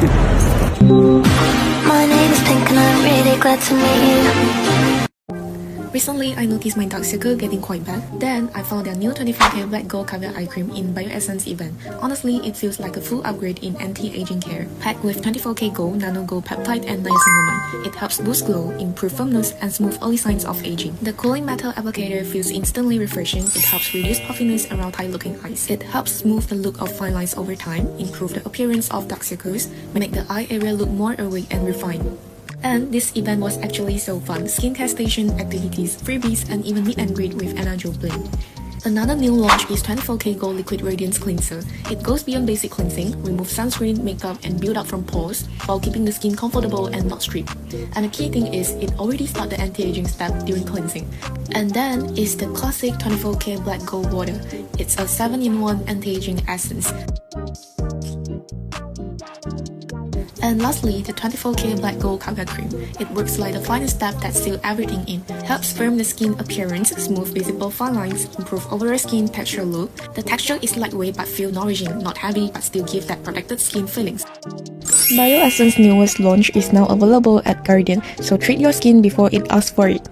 My name is Pink and I'm really glad to meet you. Recently, I noticed my dark circle getting quite bad. Then, I found their new 24K Black Gold Caviar Eye Cream in Bioessence event. Honestly, it feels like a full upgrade in anti-aging care. Packed with 24K Gold, Nano Gold Peptide and Niacinamide, it helps boost glow, improve firmness, and smooth early signs of aging. The cooling metal applicator feels instantly refreshing. It helps reduce puffiness around tight-looking eyes. It helps smooth the look of fine lines over time, improve the appearance of dark circles, make the eye area look more awake and refined. And this event was actually so fun. Skincare station, activities, freebies, and even meet and greet with Anna Jo Bling. Another new launch is 24K Gold Liquid Radiance Cleanser. It goes beyond basic cleansing, removes sunscreen, makeup, and build up from pores, while keeping the skin comfortable and not stripped. And the key thing is, it already starts the anti-aging step during cleansing. And then is the classic 24K Black Gold Water. It's a 7-in-1 anti-aging essence. And lastly, the 24K Black Gold Caviar Cream. It works like the final step that seals everything in. Helps firm the skin appearance, smooth visible fine lines, improve overall skin texture look. The texture is lightweight but feel nourishing, not heavy but still give that protected skin feelings. Bioessence's newest launch is now available at Guardian, so treat your skin before it asks for it.